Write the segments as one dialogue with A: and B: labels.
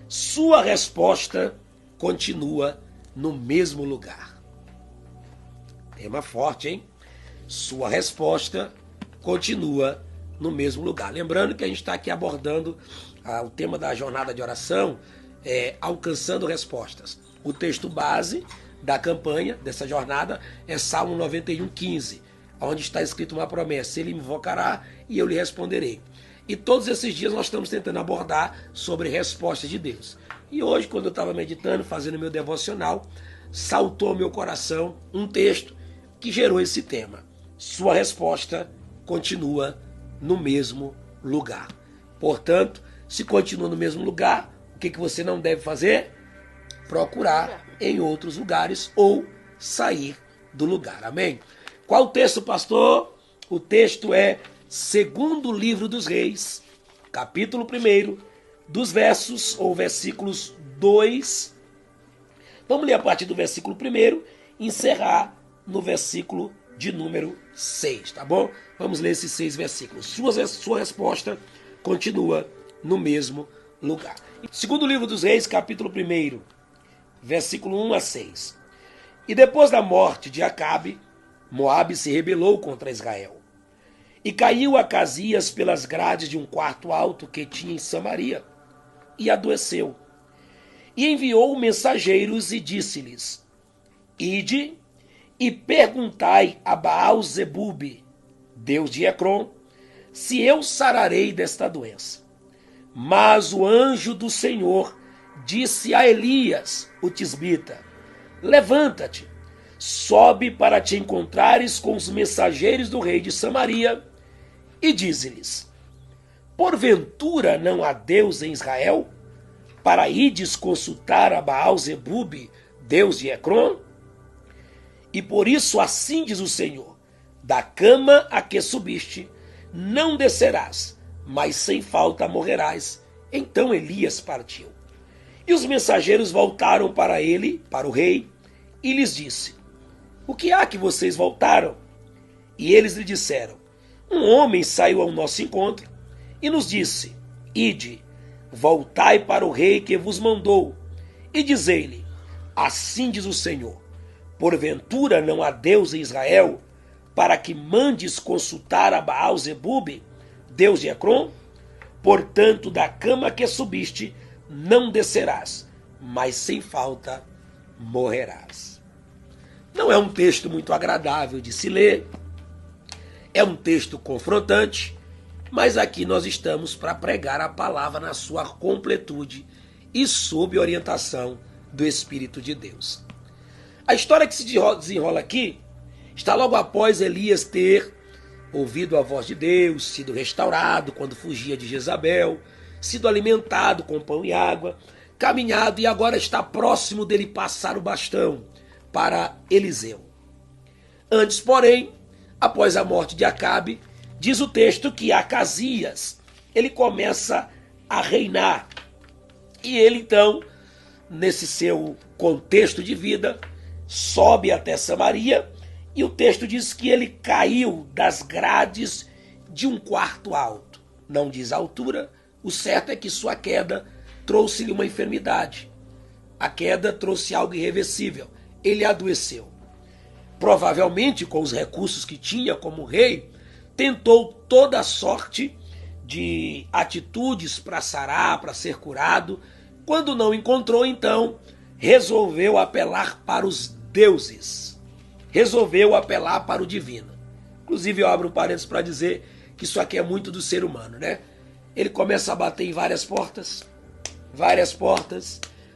A: sua resposta continua no mesmo lugar. Tema forte, hein? Sua resposta continua no mesmo lugar. Lembrando que a gente está aqui abordando o tema da jornada de oração, alcançando respostas. O texto base da campanha, dessa jornada, é Salmo 91:15, onde está escrito uma promessa: ele me invocará e eu lhe responderei. E todos esses dias nós estamos tentando abordar sobre respostas de Deus. E hoje, quando eu estava meditando, fazendo meu devocional, saltou ao meu coração um texto que gerou esse tema. Sua resposta continua no mesmo lugar. Portanto, se continua no mesmo lugar, o que você não deve fazer? Procurar em outros lugares ou sair do lugar. Amém? Qual o texto, pastor? O texto é segundo livro dos Reis, capítulo 1, dos versículos 2. Vamos ler a partir do versículo 1 e encerrar no versículo de número 6, tá bom? Vamos ler esses 6 versículos. Sua resposta continua no mesmo lugar. Segundo livro dos Reis, capítulo 1, versículo 1 a 6. E depois da morte de Acabe, Moabe se rebelou contra Israel. E caiu Acasias pelas grades de um quarto alto que tinha em Samaria, e adoeceu. E enviou mensageiros e disse-lhes: ide e perguntai a Baal-zebube, Deus de Ecrom, se eu sararei desta doença. Mas o anjo do Senhor disse a Elias, o tisbita: levanta-te, sobe para te encontrares com os mensageiros do rei de Samaria, e dize-lhes: porventura não há Deus em Israel, para ides consultar a Baal-zebube, Deus de Ecrom? E por isso assim diz o Senhor: da cama a que subiste, não descerás, mas sem falta morrerás. Então Elias partiu. E os mensageiros voltaram para ele, para o rei, e lhes disse: o que há que vocês voltaram? E eles lhe disseram: um homem saiu ao nosso encontro e nos disse: ide, voltai para o rei que vos mandou, e dizei-lhe: assim diz o Senhor, porventura não há Deus em Israel, para que mandes consultar a Baal-zebube, Deus de Ecrom? Portanto, da cama que subiste, não descerás, mas sem falta morrerás. Não é um texto muito agradável de se ler, é um texto confrontante, mas aqui nós estamos para pregar a palavra na sua completude e sob orientação do Espírito de Deus. A história que se desenrola aqui está logo após Elias ter ouvido a voz de Deus, sido restaurado quando fugia de Jezabel, sido alimentado com pão e água, caminhado e agora está próximo dele passar o bastão para Eliseu. Antes, porém, após a morte de Acabe, diz o texto que Acasias, ele começa a reinar. E ele então, nesse seu contexto de vida, sobe até Samaria, e o texto diz que ele caiu das grades de um quarto alto. Não diz a altura, o certo é que sua queda trouxe-lhe uma enfermidade. A queda trouxe algo irreversível. Ele adoeceu. Provavelmente, com os recursos que tinha como rei, tentou toda a sorte de atitudes para sarar, para ser curado. Quando não encontrou, então, resolveu apelar para os deuses. Resolveu apelar para o divino. Inclusive, eu abro um parênteses para dizer que isso aqui é muito do ser humano, né? Ele começa a bater em várias portas,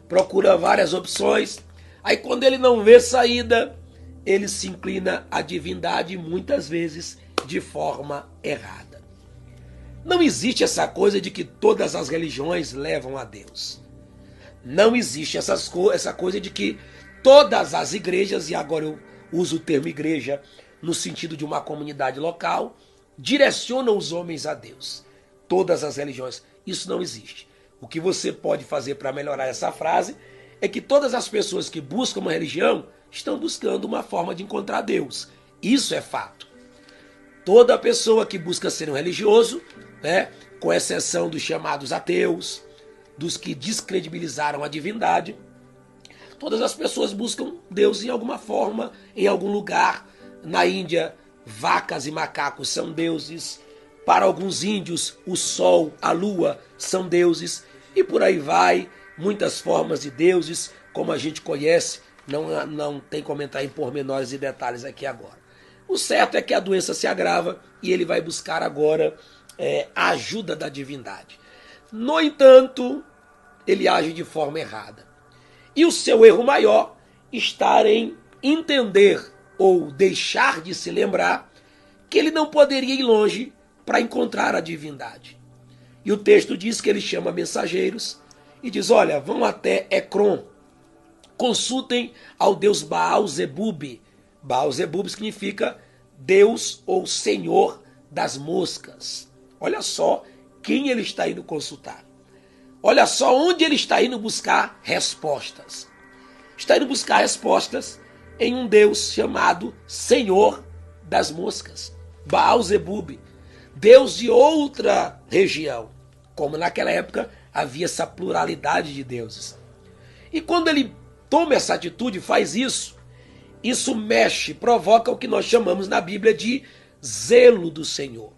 A: procura várias opções. Aí, quando ele não vê saída, ele se inclina à divindade, muitas vezes de forma errada. Não existe essa coisa de que todas as religiões levam a Deus. Não existe essa coisa de que todas as igrejas, e agora eu uso o termo igreja no sentido de uma comunidade local, direcionam os homens a Deus. Todas as religiões. Isso não existe. O que você pode fazer para melhorar essa frase é que todas as pessoas que buscam uma religião estão buscando uma forma de encontrar Deus. Isso é fato. Toda pessoa que busca ser um religioso, né, com exceção dos chamados ateus, dos que descredibilizaram a divindade. Todas as pessoas buscam Deus em alguma forma, em algum lugar. Na Índia, vacas e macacos são deuses. Para alguns índios, o sol, a lua são deuses. E por aí vai, muitas formas de deuses, como a gente conhece. Não tem como entrar em pormenores e detalhes aqui agora. O certo é que a doença se agrava e ele vai buscar agora a ajuda da divindade. No entanto, ele age de forma errada. E o seu erro maior está em entender ou deixar de se lembrar que ele não poderia ir longe para encontrar a divindade. E o texto diz que ele chama mensageiros e diz, olha, vão até Ecrom, consultem ao deus Baal-zebub. Baal-zebub significa Deus ou Senhor das moscas. Olha só quem ele está indo consultar. Olha só onde ele está indo buscar respostas. Está indo buscar respostas em um Deus chamado Senhor das moscas. Baal-zebub, Deus de outra região. Como naquela época havia essa pluralidade de deuses. E quando ele toma essa atitude, faz isso mexe, provoca o que nós chamamos na Bíblia de zelo do Senhor.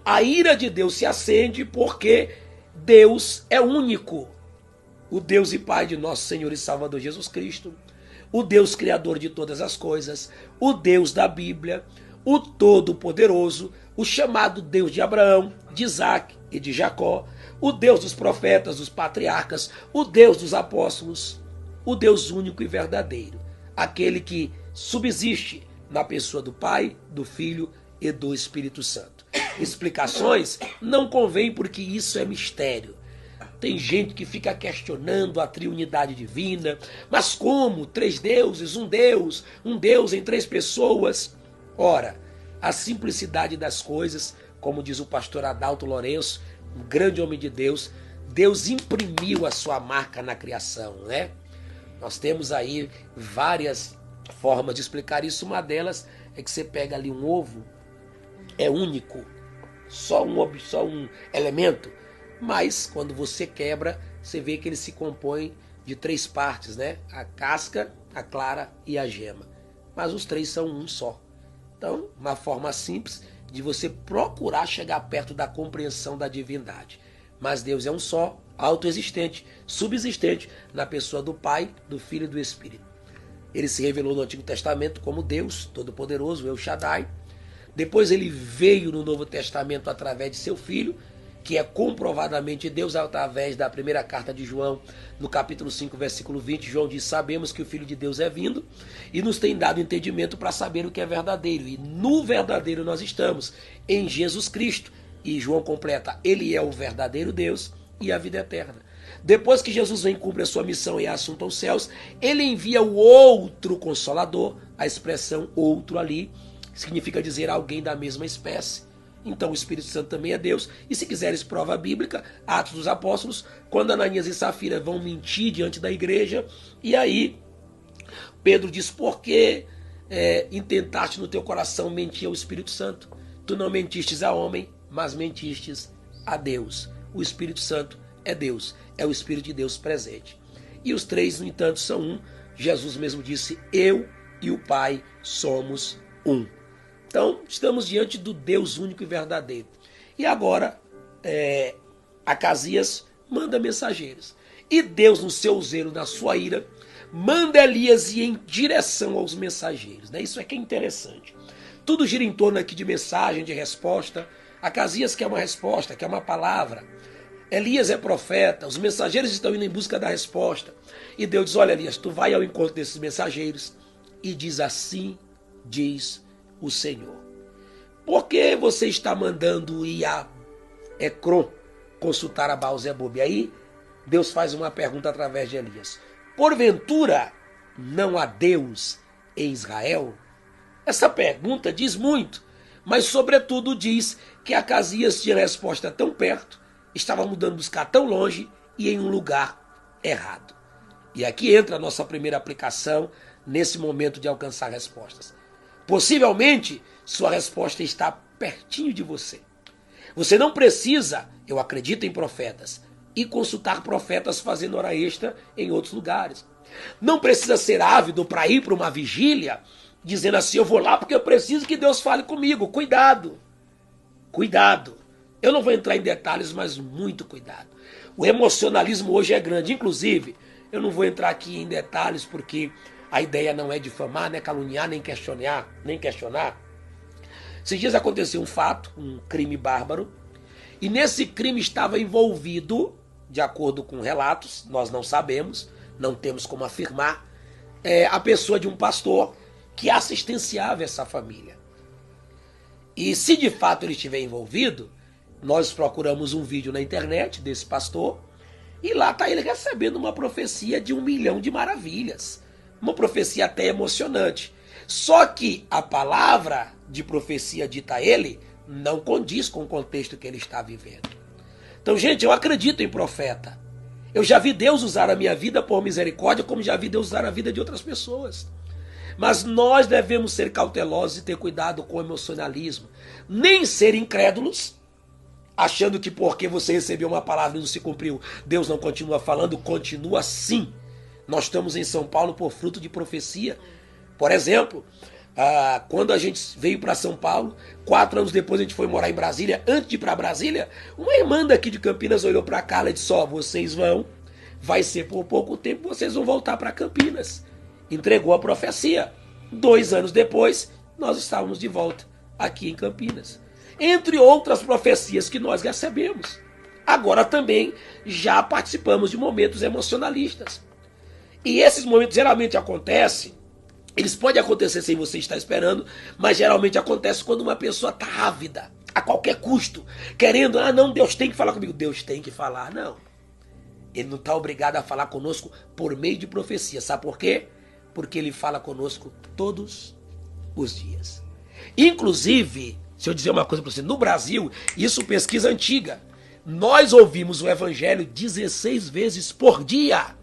A: A ira de Deus se acende porque Deus é único. O Deus e Pai de nosso Senhor e Salvador Jesus Cristo, o Deus Criador de todas as coisas, o Deus da Bíblia, o Todo-Poderoso, o chamado Deus de Abraão, de Isaac e de Jacó, o Deus dos profetas, dos patriarcas, o Deus dos apóstolos, o Deus único e verdadeiro, aquele que subsiste na pessoa do Pai, do Filho e do Espírito Santo. Explicações não convém porque isso é mistério. Tem gente que fica questionando a triunidade divina, mas como? 3 deuses, um Deus em 3 pessoas? Ora, a simplicidade das coisas, como diz o pastor Adalto Lourenço, um grande homem de Deus, Deus imprimiu a sua marca na criação, né? Nós temos aí várias formas de explicar isso. Uma delas é que você pega ali um ovo, é único, só um elemento, mas quando você quebra, você vê que ele se compõe de 3 partes, né? A casca, a clara e a gema. Mas os 3 são um só. Então, uma forma simples de você procurar chegar perto da compreensão da divindade. Mas Deus é um só, autoexistente, subsistente na pessoa do Pai, do Filho e do Espírito. Ele se revelou no Antigo Testamento como Deus Todo-Poderoso, El Shaddai. Depois ele veio no Novo Testamento através de seu Filho, que é comprovadamente Deus, através da primeira carta de João, no capítulo 5, versículo 20, João diz, sabemos que o Filho de Deus é vindo e nos tem dado entendimento para saber o que é verdadeiro. E no verdadeiro nós estamos, em Jesus Cristo. E João completa, ele é o verdadeiro Deus e a vida eterna. Depois que Jesus vem cumpre a sua missão e é assunto aos céus, ele envia o outro Consolador, a expressão outro ali, significa dizer alguém da mesma espécie. Então o Espírito Santo também é Deus. E se quiseres prova bíblica, Atos dos Apóstolos, quando Ananias e Safira vão mentir diante da igreja, e aí Pedro diz, por que intentaste no teu coração mentir ao Espírito Santo? Tu não mentistes a homem, mas mentistes a Deus. O Espírito Santo é Deus, é o Espírito de Deus presente. E os 3, no entanto, são um. Jesus mesmo disse, eu e o Pai somos um. Então, estamos diante do Deus único e verdadeiro. E agora, Acasias manda mensageiros. E Deus, no seu zelo, na sua ira, manda Elias ir em direção aos mensageiros. Né? Isso é que é interessante. Tudo gira em torno aqui de mensagem, de resposta. Acasias quer uma resposta, quer uma palavra. Elias é profeta, os mensageiros estão indo em busca da resposta. E Deus diz, olha Elias, tu vai ao encontro desses mensageiros e diz assim, diz o Senhor. Por que você está mandando ir a Ecrom consultar a Baal-zebub? Aí Deus faz uma pergunta através de Elias. Porventura não há Deus em Israel? Essa pergunta diz muito, mas sobretudo diz que Acasias tinha resposta tão perto, estava mudando buscar tão longe e em um lugar errado. E aqui entra a nossa primeira aplicação nesse momento de alcançar respostas. Possivelmente, sua resposta está pertinho de você. Você não precisa, eu acredito em profetas, e consultar profetas fazendo hora extra em outros lugares. Não precisa ser ávido para ir para uma vigília dizendo assim, eu vou lá porque eu preciso que Deus fale comigo. Cuidado, cuidado. Eu não vou entrar em detalhes, mas muito cuidado. O emocionalismo hoje é grande. Inclusive, eu não vou entrar aqui em detalhes porque a ideia não é difamar, nem caluniar, nem questionar. Esses dias aconteceu um fato, um crime bárbaro, e nesse crime estava envolvido, de acordo com relatos, nós não sabemos, não temos como afirmar, a pessoa de um pastor que assistenciava essa família. E se de fato ele estiver envolvido, nós procuramos um vídeo na internet desse pastor, e lá está ele recebendo uma profecia de 1 milhão de maravilhas. Uma profecia até emocionante. Só que a palavra de profecia dita a ele não condiz com o contexto que ele está vivendo. Então, gente, eu acredito em profeta. Eu já vi Deus usar a minha vida por misericórdia, como já vi Deus usar a vida de outras pessoas. Mas nós devemos ser cautelosos e ter cuidado com o emocionalismo. Nem ser incrédulos, achando que porque você recebeu uma palavra e não se cumpriu, Deus não continua falando. Continua sim. Nós estamos em São Paulo por fruto de profecia. Por exemplo, quando a gente veio para São Paulo, 4 anos depois a gente foi morar em Brasília. Antes de ir para Brasília, uma irmã daqui de Campinas olhou para a Carla e disse, vocês vão, vai ser por pouco tempo, vocês vão voltar para Campinas. Entregou a profecia. 2 anos depois, nós estávamos de volta aqui em Campinas. Entre outras profecias que nós recebemos. Agora também já participamos de momentos emocionalistas. E esses momentos geralmente acontecem, eles podem acontecer sem você estar esperando, mas geralmente acontece quando uma pessoa está ávida, a qualquer custo, querendo, não, Deus tem que falar comigo. Deus tem que falar, não. Ele não está obrigado a falar conosco por meio de profecia. Sabe por quê? Porque ele fala conosco todos os dias. Inclusive, se eu dizer uma coisa para você, no Brasil, isso pesquisa antiga, nós ouvimos o evangelho 16 vezes por dia,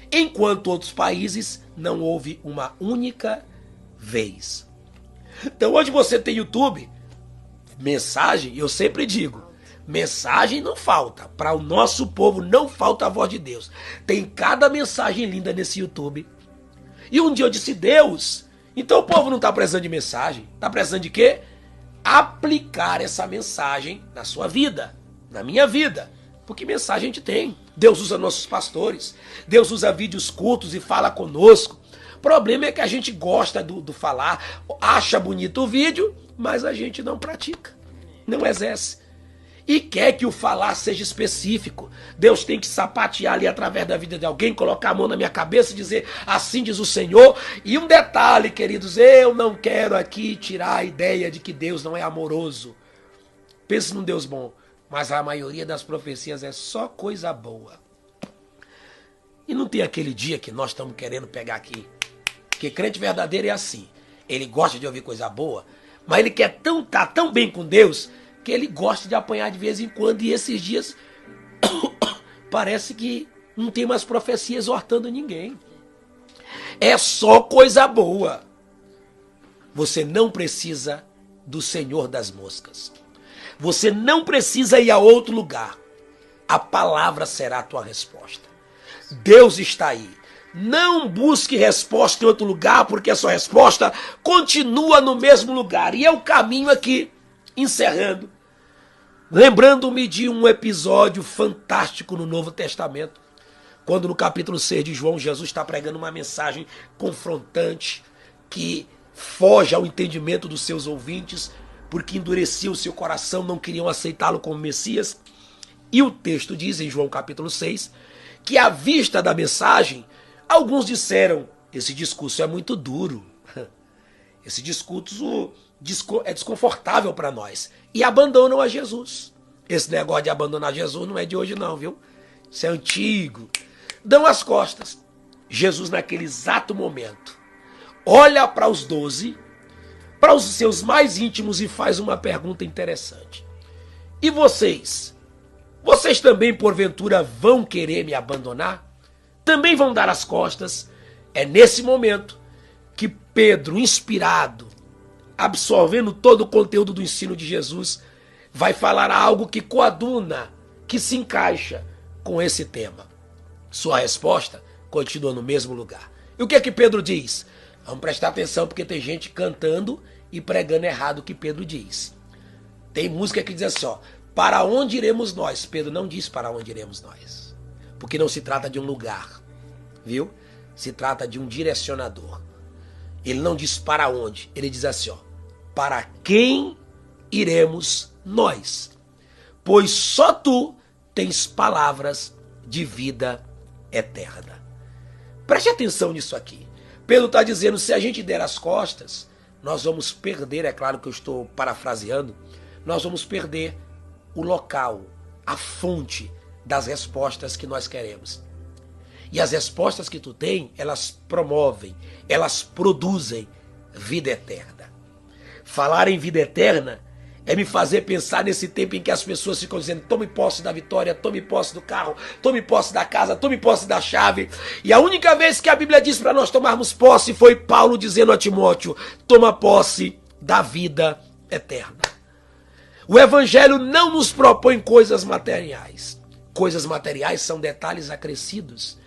A: enquanto outros países não ouve uma única vez. Então hoje você tem YouTube, mensagem, eu sempre digo, mensagem não falta, para o nosso povo não falta a voz de Deus. Tem cada mensagem linda nesse YouTube. E um dia eu disse, Deus, então o povo não está precisando de mensagem, está precisando de quê? Aplicar essa mensagem na sua vida, na minha vida. Porque mensagem a gente tem. Deus usa nossos pastores, Deus usa vídeos curtos e fala conosco. O problema é que a gente gosta do falar, acha bonito o vídeo, mas a gente não pratica, não exerce. E quer que o falar seja específico. Deus tem que sapatear ali através da vida de alguém, colocar a mão na minha cabeça e dizer, assim diz o Senhor. E um detalhe, queridos, eu não quero aqui tirar a ideia de que Deus não é amoroso. Pense num Deus bom, mas a maioria das profecias é só coisa boa. E não tem aquele dia que nós estamos querendo pegar aqui. Porque crente verdadeiro é assim. Ele gosta de ouvir coisa boa, mas ele quer tá tão bem com Deus que ele gosta de apanhar de vez em quando. E esses dias parece que não tem mais profecia exortando ninguém. É só coisa boa. Você não precisa do Senhor das moscas. Você não precisa ir a outro lugar. A palavra será a tua resposta. Deus está aí. Não busque resposta em outro lugar, porque a sua resposta continua no mesmo lugar. E é o caminho aqui, encerrando, lembrando-me de um episódio fantástico no Novo Testamento, quando no capítulo 6 de João, Jesus está pregando uma mensagem confrontante, que foge ao entendimento dos seus ouvintes, porque endurecia o seu coração, não queriam aceitá-lo como Messias. E o texto diz, em João capítulo 6, que à vista da mensagem, alguns disseram, esse discurso é muito duro, esse discurso é desconfortável para nós, e abandonam a Jesus. Esse negócio de abandonar Jesus não é de hoje não, viu? Isso é antigo. Dão as costas. Jesus, naquele exato momento, olha para os 12, para os seus mais íntimos, e faz uma pergunta interessante. E vocês? Vocês também, porventura, vão querer me abandonar? Também vão dar as costas? É nesse momento que Pedro, inspirado, absorvendo todo o conteúdo do ensino de Jesus, vai falar algo que coaduna, que se encaixa com esse tema. Sua resposta continua no mesmo lugar. E o que é que Pedro diz? Vamos prestar atenção porque tem gente cantando e pregando errado o que Pedro diz. Tem música que diz assim, ó, para onde iremos nós? Pedro não diz para onde iremos nós. Porque não se trata de um lugar, viu? Se trata de um direcionador. Ele não diz para onde, ele diz assim, ó, para quem iremos nós? Pois só tu tens palavras de vida eterna. Preste atenção nisso aqui. Pedro está dizendo, se a gente der as costas, nós vamos perder, é claro que eu estou parafraseando, nós vamos perder o local, a fonte das respostas que nós queremos. E as respostas que tu tem, elas promovem, elas produzem vida eterna. Falar em vida eterna é me fazer pensar nesse tempo em que as pessoas ficam dizendo, tome posse da vitória, tome posse do carro, tome posse da casa, tome posse da chave. E a única vez que a Bíblia diz para nós tomarmos posse foi Paulo dizendo a Timóteo, toma posse da vida eterna. O Evangelho não nos propõe coisas materiais. Coisas materiais são detalhes acrescidos.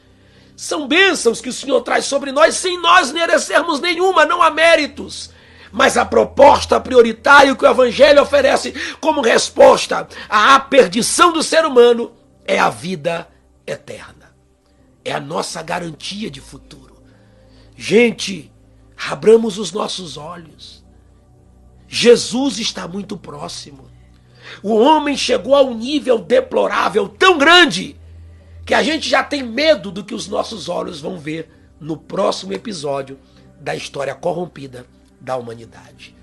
A: São bênçãos que o Senhor traz sobre nós sem nós merecermos nenhuma, não há méritos. Mas a proposta prioritária que o Evangelho oferece como resposta à perdição do ser humano é a vida eterna. É a nossa garantia de futuro. Gente, abramos os nossos olhos. Jesus está muito próximo. O homem chegou a um nível deplorável tão grande que a gente já tem medo do que os nossos olhos vão ver no próximo episódio da história corrompida da humanidade.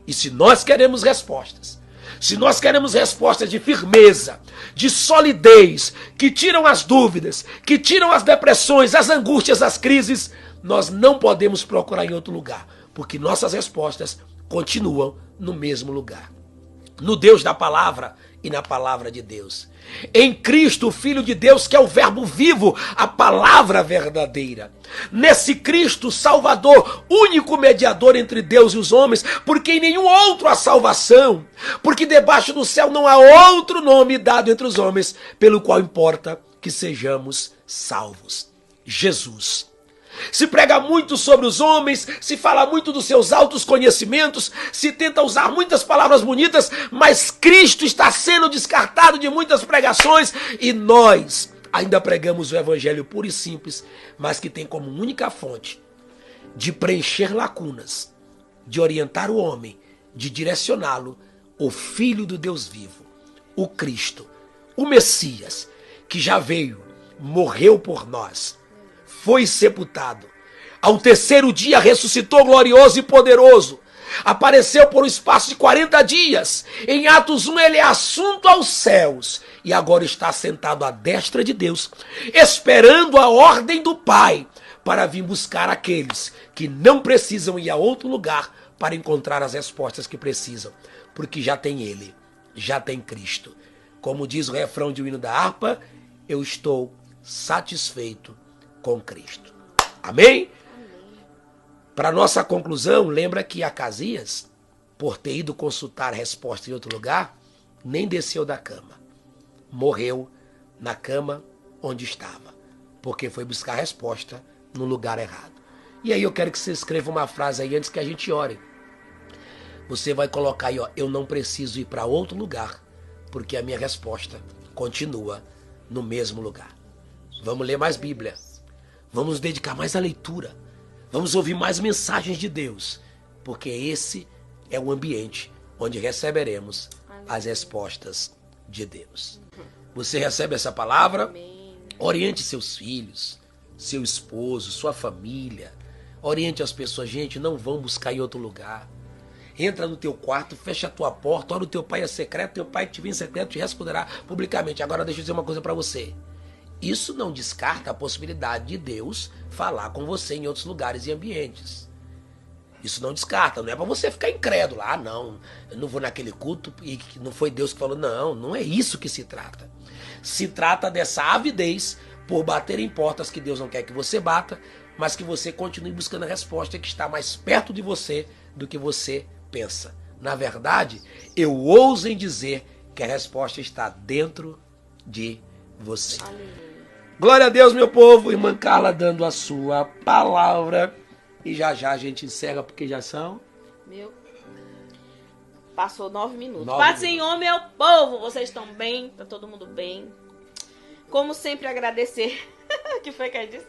A: E se nós queremos respostas, se nós queremos respostas de firmeza, de solidez, que tiram as dúvidas, que tiram as depressões, as angústias, as crises, nós não podemos procurar em outro lugar, porque nossas respostas continuam no mesmo lugar. No Deus da palavra e na palavra de Deus. Em Cristo, o Filho de Deus, que é o verbo vivo, a palavra verdadeira. Nesse Cristo, Salvador, único mediador entre Deus e os homens, porque em nenhum outro há salvação, porque debaixo do céu não há outro nome dado entre os homens, pelo qual importa que sejamos salvos. Jesus. Se prega muito sobre os homens, se fala muito dos seus altos conhecimentos, se tenta usar muitas palavras bonitas, mas Cristo está sendo descartado de muitas pregações e nós ainda pregamos o evangelho puro e simples, mas que tem como única fonte de preencher lacunas, de orientar o homem, de direcioná-lo, o Filho do Deus vivo, o Cristo, o Messias, que já veio, morreu por nós, foi sepultado. Ao terceiro dia ressuscitou glorioso e poderoso. Apareceu por um espaço de 40 dias. Em Atos 1 ele é assunto aos céus. E agora está sentado à destra de Deus, esperando a ordem do Pai para vir buscar aqueles que não precisam ir a outro lugar para encontrar as respostas que precisam. Porque já tem Ele, já tem Cristo. Como diz o refrão de um hino da harpa, eu estou satisfeito com Cristo. Amém? Para nossa conclusão, lembra que Acasias, por ter ido consultar a resposta em outro lugar, nem desceu da cama. Morreu na cama onde estava, porque foi buscar a resposta no lugar errado. E aí eu quero que você escreva uma frase aí antes que a gente ore. Você vai colocar aí, ó, eu não preciso ir para outro lugar, porque a minha resposta continua no mesmo lugar. Vamos ler mais Bíblia. Vamos nos dedicar mais à leitura. Vamos ouvir mais mensagens de Deus. Porque esse é o ambiente onde receberemos as respostas de Deus. Você recebe essa palavra? Oriente seus filhos, seu esposo, sua família. Oriente as pessoas. Gente, não vão buscar em outro lugar. Entra no teu quarto, fecha a tua porta, ora o teu pai é secreto, teu pai que te vem em secreto te responderá publicamente. Agora deixa eu dizer uma coisa para você. Isso não descarta a possibilidade de Deus falar com você em outros lugares e ambientes. Isso não descarta, não é para você ficar incrédulo. Ah, não, eu não vou naquele culto e não foi Deus que falou. Não, não é isso que se trata. Se trata dessa avidez por bater em portas que Deus não quer que você bata, mas que você continue buscando a resposta que está mais perto de você do que você pensa. Na verdade, eu ouso em dizer que a resposta está dentro de você.
B: Aleluia.
A: Glória a Deus, meu povo. Irmã Carla dando a sua palavra. E já já a gente encerra, porque já são...
B: Meu... Passou 9 minutos.
A: 9
B: Paz,
A: minutos.
B: Senhor, meu povo. Vocês estão bem? Tá todo mundo bem? Como sempre, agradecer... que foi que eu disse?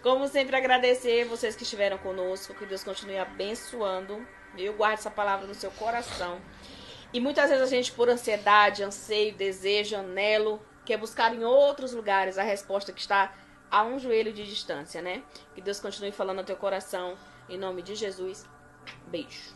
B: Como sempre, agradecer vocês que estiveram conosco. Que Deus continue abençoando. Eu guardo essa palavra no seu coração. E muitas vezes a gente, por ansiedade, anseio, desejo, anelo, quer buscar em outros lugares a resposta que está a um joelho de distância, né? Que Deus continue falando no teu coração. Em nome de Jesus. Beijo.